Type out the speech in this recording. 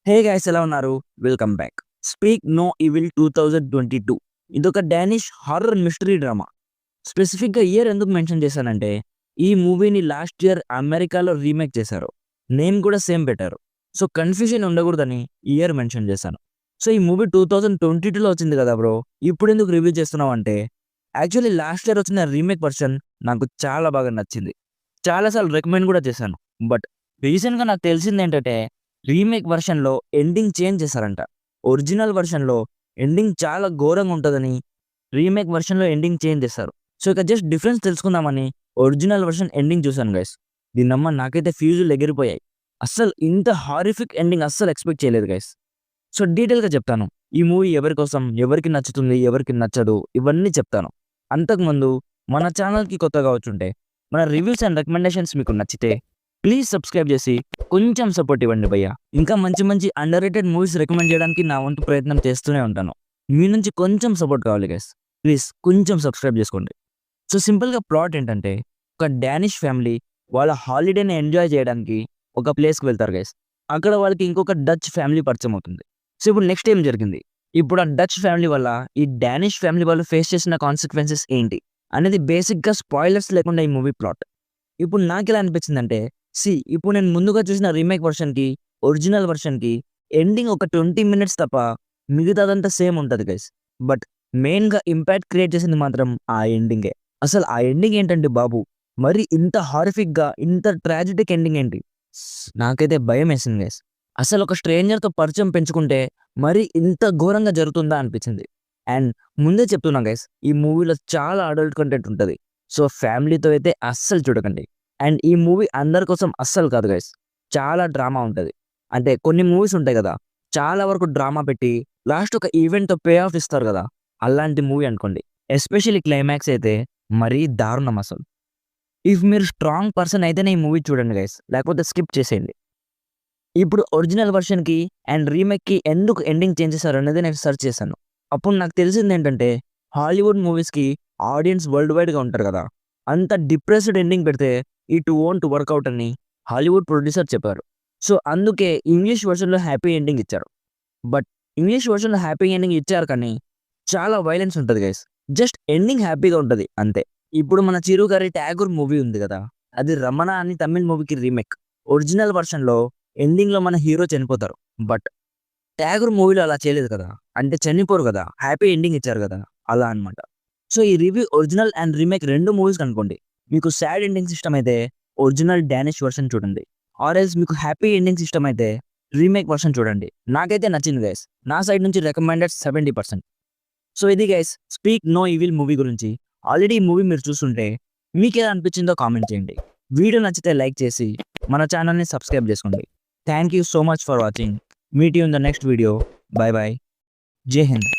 హే guys, ఎలా ఉన్నారు? Welcome back. Speak no evil 2022 ఇదొక డానిష్ హారర్ మిస్టరీ డ్రామా. స్పెసిఫిక్గా ఇయర్ ఎందుకు మెన్షన్ చేశానంటే, ఈ మూవీని లాస్ట్ ఇయర్ అమెరికాలో రీమేక్ చేశారు. నేమ్ కూడా సేమ్ పెట్టారు. సో కన్ఫ్యూజన్ ఉండకూడదని ఇయర్ మెన్షన్ చేశాను. సో ఈ మూవీ 2022లో వచ్చింది కదా బ్రో, ఇప్పుడు ఎందుకు రివ్యూ చేస్తున్నావు అంటే, యాక్చువల్లీ లాస్ట్ ఇయర్ వచ్చిన రీమేక్ వర్షన్ నాకు చాలా బాగా నచ్చింది. చాలాసార్లు రికమెండ్ కూడా చేశాను. బట్ రీసెంట్గా నాకు తెలిసింది ఏంటంటే, రీమేక్ వర్షన్లో ఎండింగ్ చేంజ్ చేశారంట. ఒరిజినల్ వర్షన్లో ఎండింగ్ చాలా ఘోరంగా ఉంటుందని రీమేక్ వర్షన్లో ఎండింగ్ చేంజ్ చేశారు. సో ఇక జస్ట్ డిఫరెన్స్ తెలుసుకుందామని ఒరిజినల్ వర్షన్ ఎండింగ్ చూశాను గైస్. దీన్నమ్మ నాకైతే ఫ్యూజులు ఎగిరిపోయాయి. అస్సలు ఇంత హారిఫిక్ ఎండింగ్ అస్సలు ఎక్స్పెక్ట్ చేయలేదు గైస్. సో డీటెయిల్గా చెప్తాను. ఈ మూవీ ఎవరి కోసం, ఎవరికి నచ్చుతుంది, ఎవరికి నచ్చదు, ఇవన్నీ చెప్తాను. అంతకుముందు మన ఛానల్కి కొత్తగా వచ్చుంటే, మన రివ్యూస్ అండ్ రికమెండేషన్స్ మీకు నచ్చితే ప్లీజ్ సబ్స్క్రైబ్ చేసి కొంచెం సపోర్ట్ ఇవ్వండి భయ్య. ఇంకా మంచి మంచి అండర్ రేటెడ్ మూవీస్ రికమెండ్ చేయడానికి నా వంతు ప్రయత్నం చేస్తూనే ఉంటాను. మీ నుంచి కొంచెం సపోర్ట్ కావాలి గైస్. ప్లీజ్ కొంచెం సబ్స్క్రైబ్ చేసుకోండి. సో సింపుల్గా ప్లాట్ ఏంటంటే, ఒక డానిష్ ఫ్యామిలీ వాళ్ళ హాలిడేని ఎంజాయ్ చేయడానికి ఒక ప్లేస్కి వెళ్తారు గైస్. అక్కడ వాళ్ళకి ఇంకొక డచ్ ఫ్యామిలీ పరిచయం అవుతుంది. సో ఇప్పుడు నెక్స్ట్ ఏం జరిగింది, ఇప్పుడు ఆ డచ్ ఫ్యామిలీ వల్ల ఈ డానిష్ ఫ్యామిలీ వాళ్ళు ఫేస్ చేసిన కాన్సిక్వెన్సెస్ ఏంటి అనేది బేసిక్గా స్పాయిలర్స్ లేకుండా ఈ మూవీ ప్లాట్. ఇప్పుడు నాకు ఎలా అనిపించిందంటే, ఇప్పుడు నేను ముందుగా చూసిన రీమేక్ వర్షన్కి ఒరిజినల్ వర్షన్కి ఎండింగ్ ఒక 20 minutes తప్ప మిగతాదంతా సేమ్ ఉంటుంది గైస్. బట్ మెయిన్గా ఇంపాక్ట్ క్రియేట్ చేసింది మాత్రం ఆ ఎండింగే. అసలు ఆ ఎండింగ్ ఏంటంటే బాబు, మరి ఇంత హారిఫిక్గా, ఇంత ట్రాజిడిక్ ఎండింగ్ ఏంటి? నాకైతే భయం వేసింది గైస్. అసలు ఒక స్ట్రేంజర్తో పరిచయం పెంచుకుంటే మరి ఇంత ఘోరంగా జరుగుతుందా అనిపించింది. అండ్ ముందే చెప్తున్నా గైస్, ఈ మూవీలో చాలా అడల్ట్ కంటెంట్ ఉంటుంది. సో ఫ్యామిలీతో అయితే అస్సలు చూడకండి. అండ్ ఈ మూవీ అందరి కోసం అస్సలు కాదు గైస్. చాలా డ్రామా ఉంటుంది. అంటే కొన్ని మూవీస్ ఉంటాయి కదా, చాలా వరకు డ్రామా పెట్టి లాస్ట్ ఒక ఈవెంట్తో పే ఆఫ్ ఇస్తారు కదా, అలాంటి మూవీ అనుకోండి. ఎస్పెషల్లీ క్లైమాక్స్ అయితే మరీ దారుణం అసలు. ఇఫ్ మీరు స్ట్రాంగ్ పర్సన్ అయితేనే ఈ మూవీ చూడండి గైస్, లేకపోతే స్కిప్ చేసేయండి. ఇప్పుడు ఒరిజినల్ వర్షన్కి అండ్ రీమేక్కి ఎందుకు ఎండింగ్ చేంజ్ చేశారు అనేది నేను సెర్చ్ చేశాను. అప్పుడు నాకు తెలిసింది ఏంటంటే, హాలీవుడ్ మూవీస్కి ఆడియన్స్ వరల్డ్ వైడ్గా ఉంటారు కదా, అంత డిప్రెస్డ్ ఎండింగ్ పెడితే ఇట్ వోంట్ వర్కౌట్ అని హాలీవుడ్ ప్రొడ్యూసర్ చెప్పారు. సో అందుకే ఇంగ్లీష్ వర్షన్లో హ్యాపీ ఎండింగ్ ఇచ్చారు. బట్ ఇంగ్లీష్ వర్షన్లో హ్యాపీ ఎండింగ్ ఇచ్చారు కానీ చాలా వైలెన్స్ ఉంటుంది గైస్. జస్ట్ ఎండింగ్ హ్యాపీగా ఉంటుంది అంతే. ఇప్పుడు మన చిరు గారి ట్యాగూర్ మూవీ ఉంది కదా, అది రమణ అని తమిళ్ మూవీకి రీమేక్. ఒరిజినల్ వర్షన్లో ఎండింగ్లో మన హీరో చనిపోతారు. బట్ ట్యాగూర్ మూవీలో అలా చేయలేదు కదా, అంటే చనిపోరు కదా, హ్యాపీ ఎండింగ్ ఇచ్చారు కదా, అలా అనమాట. సో ఈ రివ్యూ ఒరిజినల్ అండ్ రీమేక్ రెండు మూవీస్ కనుకోండి. మీకు సాడ్ ఎండింగ్ సిస్టమ్ అయితే ఒరిజినల్ డానిష్ వర్షన్ చూడండి, ఆర్ఎల్స్ మీకు హ్యాపీ ఎండింగ్ సిస్టమ్ అయితే రీమేక్ వర్షన్ చూడండి. నాకైతే నచ్చింది గైస్. నా సైడ్ నుంచి రికమెండెడ్ 70%. సో ఇది guys speak no evil movie గురించి. ఆల్రెడీ ఈ మూవీ మీరు చూస్తుంటే మీకు ఎలా అనిపించిందో కామెంట్ చేయండి. వీడియో నచ్చితే లైక్ చేసి మన ఛానల్ని సబ్స్క్రైబ్ చేసుకోండి. Thank you so much for watching. Meet you in the next video. Bye bye. Jai Hind.